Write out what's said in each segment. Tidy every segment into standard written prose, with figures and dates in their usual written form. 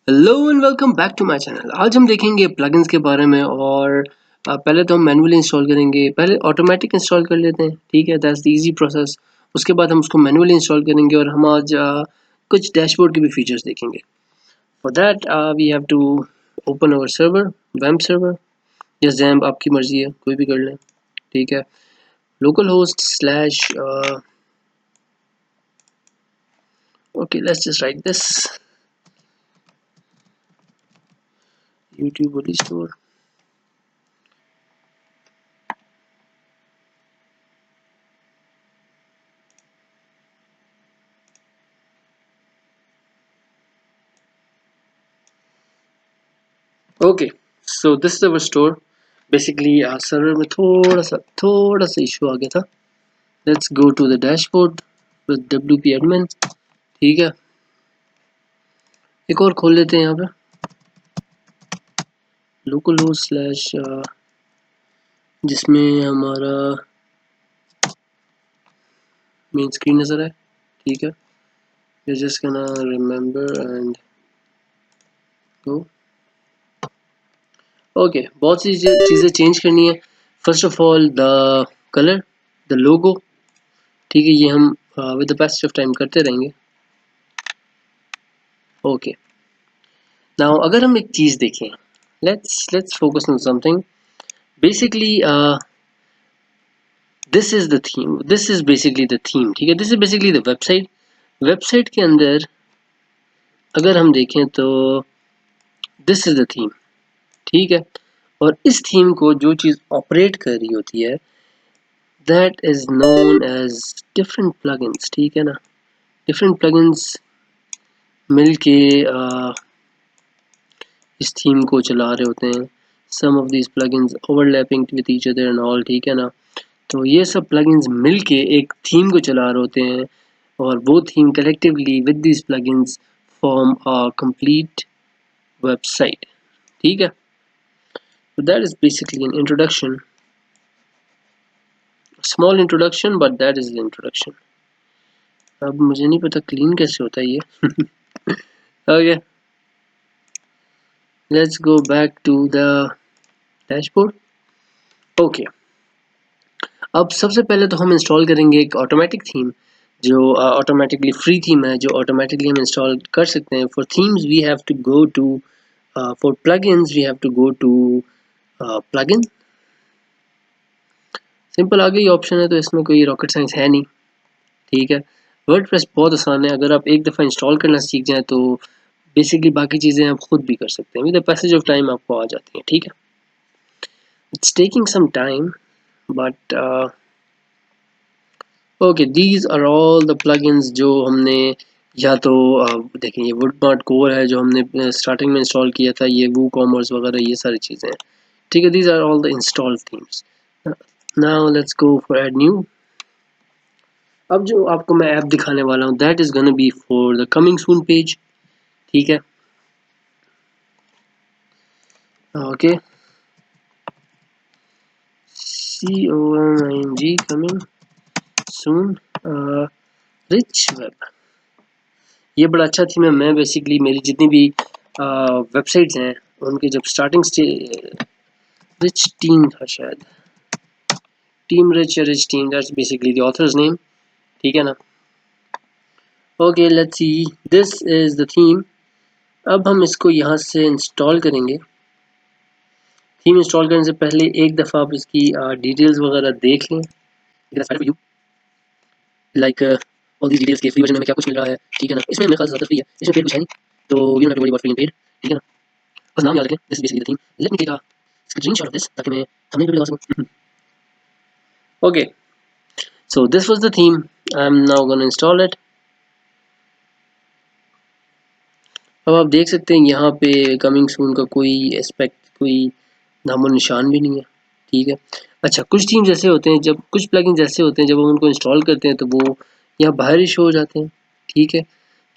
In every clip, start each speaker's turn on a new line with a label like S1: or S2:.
S1: Hello and welcome back to my channel. आज हम देखेंगे प्लगइन्स के बारे में और पहले तो हम मैनुअली इंस्टॉल करेंगे। पहले ऑटोमेटिक इंस्टॉल कर लेते हैं, ठीक है, दैट्स द इजी प्रोसेस। उसके बाद हम उसको मैनुअली इंस्टॉल करेंगे और हम आज कुछ डैशबोर्ड के भी फीचर्स देखेंगे। For that we have to open our server, वैम्प सर्वर या जैम्प, आपकी मर्जी है, कोई भी कर लें, ठीक है। Local host slash okay, let's just write this YouTube holy store. Okay, so this is our store. Basically server में थोड़ा सा इशू आ गया था। Let's go to the dashboard with WP admin, ठीक है। एक और खोल लेते हैं यहाँ पे लोकल होस्ट स्लैश जिसमें हमारा मेन स्क्रीन नजर है, ठीक है। We're just gonna remember and go. Okay, बहुत सी चीज़ें चेंज करनी है। First of all the colour, the logo, ठीक है, ये हम with the passage of time करते रहेंगे। ओके, नाउ अगर हम एक चीज़ देखें, let's focus on something. Basically this is the theme, this is basically the theme, ठीक है। This is basically the website. Website के अंदर अगर हम देखें तो दिस इज द थीम, ठीक है। और इस थीम को जो चीज़ ऑपरेट कर रही होती है that is known as different plugins, ठीक है ना। डिफरेंट प्लगइन्स मिलके इस थीम को चला रहे होते हैं। Some of these plugins overlapping with each other and all, ठीक है ना। तो ये सब प्लगइन्स मिलके एक थीम को चला रहे होते हैं और वो theme collectively with these plugins form a complete website, ठीक है। So that is basically an introduction, a small introduction, but that is the introduction. अब मुझे नहीं पता क्लीन कैसे होता है ये। Okay, let's go back to the dashboard. Okay, अब सबसे पहले तो हम इंस्टॉल करेंगे एक ऑटोमेटिक थीम जो ऑटोमेटिकली फ्री थीम है, जो ऑटोमेटिकली हम इंस्टॉल कर सकते हैं। For themes we have to go to for plugins we have to go to plugin. Simple, आगे ही ऑप्शन है तो इसमें कोई रॉकेट साइंस है नहीं, ठीक है। वर्डप्रेस बहुत आसान है, अगर आप एक दफ़ा इंस्टॉल करना सीख जाएं तो बेसिकली बाकी चीज़ें आप खुद भी कर सकते हैं। With the passage of time आपको आ जाती हैं, ठीक है। It's taking some time but okay, these are all the plugins जो हमने या तो देखें, ये वुडमार्ट कोर है जो हमने स्टार्टिंग में इंस्टॉल किया था, ये वू कॉमर्स वगैरह, ये सारी चीज़ें हैं, ठीक है। These are all the installed themes. Now let's go for add new. अब जो आपको मैं ऐप दिखाने वाला हूँ that is gonna be for the coming soon page, ठीक है। Okay, COMING coming soon rich web, ये बड़ा अच्छा थीम है। मैं बेसिकली मेरी जितनी भी वेबसाइट्स हैं उनके जब स्टार्टिंग रिच टीम था शायद, टीम रिच या rich team, that's basically the author's name, ठीक है ना। Okay, let's see, this is the theme. अब हम इसको यहाँ से इंस्टॉल करेंगे। थीम इंस्टॉल करने से पहले एक दफ़ा आप इसकी डिटेल्स वगैरह देख लें, लाइक ऑल दी डिटेल्स के फ्री वर्जन में क्या कुछ मिल रहा है, ठीक है ना। इसमें मेरे ख्याल से ज़्यादा फ्री है, इसमें पेड कुछ है नहीं, तो you don't have to worry about free and paid, ठीक है ना। बस नाम याद रखें, this is basically the theme. Let me take a screenshot of this ताकि मैं थंबनेल पे भी लगा सकूं। Okay, so this was the theme, I am now gonna install it. अब आप देख सकते हैं यहाँ पे कमिंग सून का कोई एस्पेक्ट, कोई नामो निशान भी नहीं है, ठीक है। अच्छा, कुछ थीम्स ऐसे होते हैं, जब कुछ प्लगइन्स ऐसे होते हैं जब हम उनको इंस्टॉल करते हैं तो वो यहाँ बाहर ही शो हो जाते हैं, ठीक है,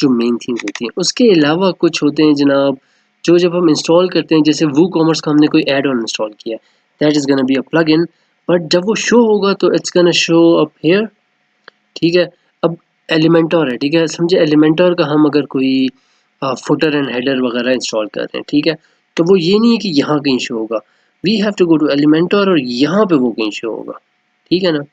S1: जो मेन थीम्स होती हैं। उसके अलावा कुछ होते हैं जनाब जो जब हम इंस्टॉल करते हैं, जैसे वू कॉमर्स का हमने कोई एड ऑन इंस्टॉल किया, that is gonna be a plugin, but जब वो शो होगा तो it's gonna show up here, ठीक है। अब एलिमेंटोर है, ठीक है, समझे। एलिमेंटोर का हम अगर कोई फुटर एंड हेडर वगैरह इंस्टॉल कर रहे हैं, ठीक है। तो वो ये नहीं है कि यहाँ कहीं शो होगा, we have to go to Elementor और यहाँ पे वो कहीं शो होगा, ठीक है ना।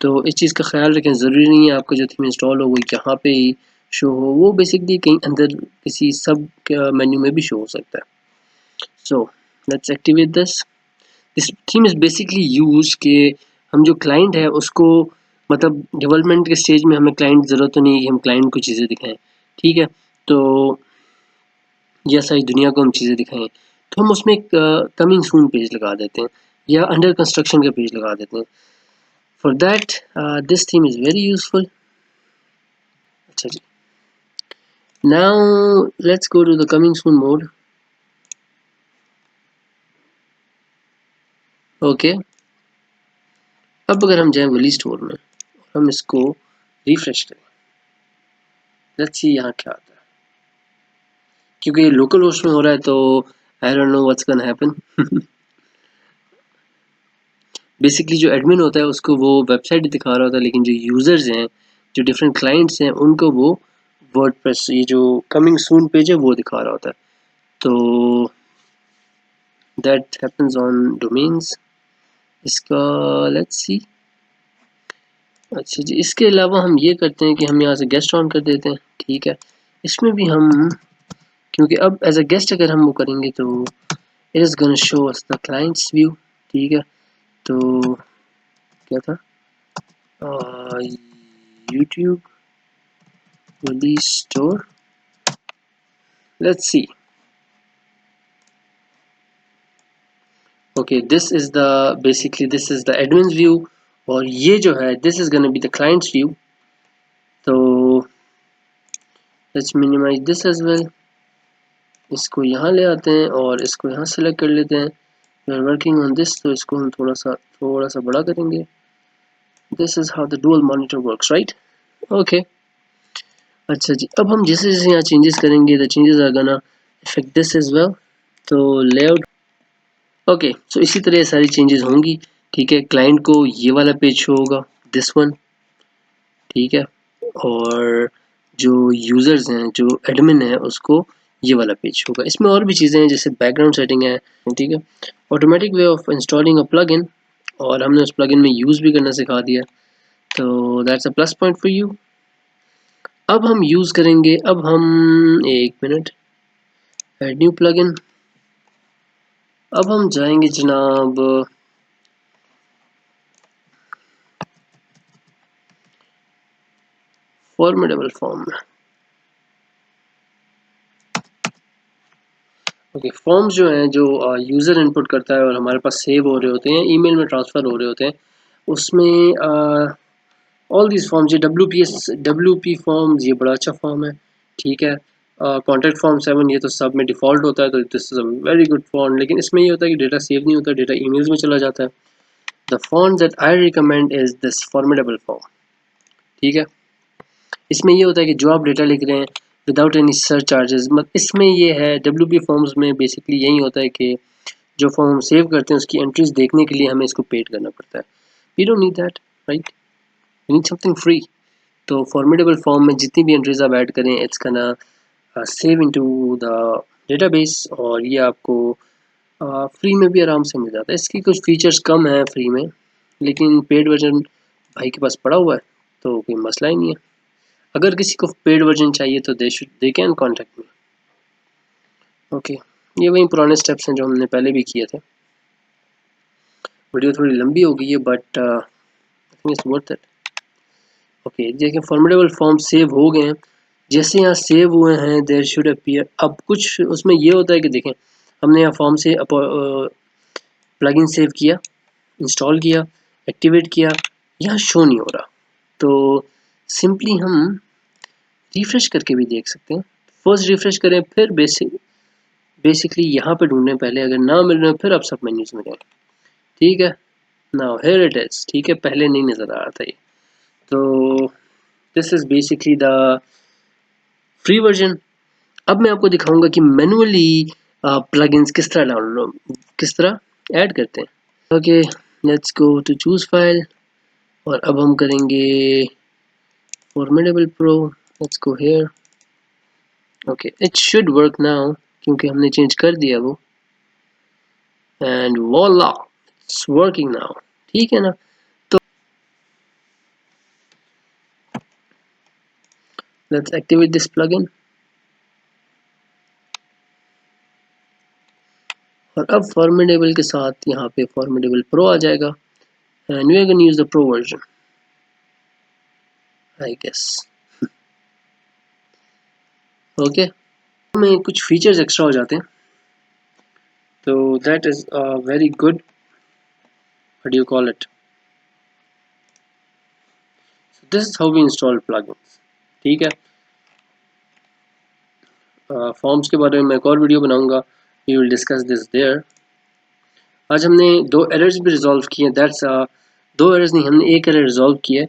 S1: तो इस चीज़ का ख्याल रखें, ज़रूरी नहीं है आपका जो थीम इंस्टॉल हो वो यहाँ पे ही शो हो, वो बेसिकली कहीं अंदर किसी सब मेन्यू में भी शो हो सकता है। So let's activate this theme is basically use के हम जो क्लाइंट है उसको, मतलब डेवलपमेंट के स्टेज में हमें क्लाइंट ज़रूरत तो नहीं है कि हम क्लाइंट को चीज़ें दिखाएं, ठीक है। तो या सारी दुनिया को हम चीज़ें दिखाएं, तो हम उसमें एक कमिंग सून पेज लगा देते हैं या अंडर कंस्ट्रक्शन का पेज लगा देते हैं। For that this theme is very useful. अच्छा जी, now let's go to the coming soon mode. Okay, अब अगर हम जाएं वली स्टोर में, हम इसको रिफ्रेश करें, लेट्स सी यहाँ क्या आता है। क्योंकि ये लोकल होस्ट में हो रहा है तो I don't know what's gonna happen. Basically जो एडमिन होता है उसको वो वेबसाइट दिखा रहा होता है, लेकिन जो यूजर्स हैं, जो डिफरेंट क्लाइंट्स हैं, उनको वो वर्डप्रेस, ये जो कमिंग सून पेज है वो दिखा रहा होता है। तो दैट हैपेंस ऑन डोमेन्स। इसका लेट्स सी। अच्छा जी, इसके अलावा हम ये करते हैं कि हम यहाँ से गेस्ट ऑन कर देते हैं, ठीक है। इसमें भी हम, क्योंकि अब एज अ गेस्ट अगर हम वो करेंगे तो it is gonna show us the clients view, ठीक है। तो क्या था, YouTube release store, let's see. Okay, this is the basically this is the admin's view और ये जो है this is gonna be the client's view. तो let's minimize this as well. इसको यहाँ ले आते हैं और इसको यहाँ सेलेक्ट कर लेते हैं। we are working on this, तो इसको हम थोड़ा सा बड़ा करेंगे। this is how the dual monitor works, right? okay, अच्छा जी, अब हम जैसे जैसे यहाँ चेंजेस करेंगे the changes are gonna affect this as well. तो layout, ओके, सो इसी तरह सारी चेंजेस होंगी, ठीक है। क्लाइंट को ये वाला पेज शो होगा, दिस वन, ठीक है। और जो यूजर्स हैं, जो एडमिन है, उसको ये वाला पेज होगा। इसमें और भी चीज़ें हैं जैसे बैकग्राउंड सेटिंग है, ठीक है। Automatic way of installing a plugin, और हमने उस प्लगइन में यूज़ भी करना सिखा दिया, तो that's a plus point for you. अब हम यूज़ करेंगे, अब हम एक मिनट, ऐड न्यू प्लगइन। अब हम जाएंगे जनाब फॉर्मेडेबल फॉर्म में। ओके, फॉर्म्स जो हैं, जो यूज़र इनपुट करता है और हमारे पास सेव हो रहे होते हैं, ईमेल में ट्रांसफ़र हो रहे होते हैं, उसमें ऑल दीज फॉर्म्स, ये WP फॉर्म्स, ये बड़ा अच्छा फॉर्म है, ठीक है। कॉन्टैक्ट फॉर्म 7 ये तो सब में डिफ़ॉल्ट होता है, तो this is a very good form. लेकिन इसमें ये होता है कि डेटा सेव नहीं होता, डेटा ईमेल्स में चला जाता है। The form that I recommend is this formidable form, ठीक है। इसमें ये होता है कि जो आप डेटा लिख रहे हैं विदाउट एनी सर्च चार्जेस, मतलब इसमें ये है WP फॉर्म्स में बेसिकली यही होता है कि जो फॉर्म हम सेव करते हैं उसकी एंट्रीज देखने के लिए हमें इसको पेड करना पड़ता है। We don't need that, right, we need something free. तो फॉर्मेडेबल फॉर्म में जितनी भी एंट्रीज आप ऐड करें, it's gonna save into the database, और ये आपको फ्री में भी आराम से मिल जाता है। इसकी कुछ फीचर्स कम है फ्री में, लेकिन पेड वर्जन भाई के पास पड़ा हुआ है तो कोई मसला ही नहीं है। अगर किसी को पेड वर्जन चाहिए तो they can contact me. Okay, ये वही पुराने स्टेप्स हैं जो हमने पहले भी किए थे। वीडियो थोड़ी लंबी हो गई है but I think it's worth it. Okay, देखिए फॉर्मेडेबल फॉर्म सेव हो गए हैं। जैसे यहाँ सेव हुए हैं देयर शुड अपीयर। अब कुछ उसमें ये होता है कि देखें, हमने यहाँ फॉर्म से प्लगइन सेव किया, इंस्टॉल किया, एक्टिवेट किया, यहाँ शो नहीं हो रहा। तो सिंपली हम रिफ्रेश करके भी देख सकते हैं। फर्स्ट रिफ्रेश करें, फिर बेसिकली यहाँ पे ढूंढें पहले, अगर ना मिल रहे फिर आप सब मेन्यूज में जाएं, ठीक है। नाउ हियर इट इज, ठीक है, पहले नहीं नज़र आ रहा था ये। तो this is basically the free version. अब मैं आपको दिखाऊंगा कि मैनुअली प्लगइन्स किस तरह डाउनलोड, किस तरह ऐड करते हैं। Okay, let's go to choose file, और अब हम करेंगे Formidable pro. Let's go here, okay, it should work now क्योंकि हमने चेंज कर दिया वो, and voila it's working now. ठीक है ना, तो लेट्स एक्टिवेट दिस प्लगइन। और अब फॉर्मिडेबल के साथ यहाँ पे फॉर्मिडेबल प्रो आ जाएगा, and we are gonna use the pro version I guess. Okay, में कुछ फीचर्स एक्स्ट्रा हो जाते हैं, तो that is very good, what do you call it, this is how we install plugins. ठीक है, फॉर्म्स के बारे में मैं एक और वीडियो बनाऊंगा, we will discuss this there. आज हमने दो एरर्स भी रिजॉल्व किए, दैट्स दो एरर्स नहीं, हमने एक एरर रिजॉल्व किया है।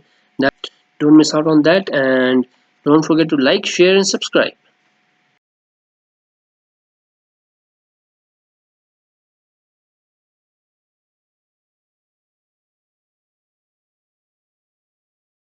S1: Don't miss out on that, and don't forget to like, share and subscribe.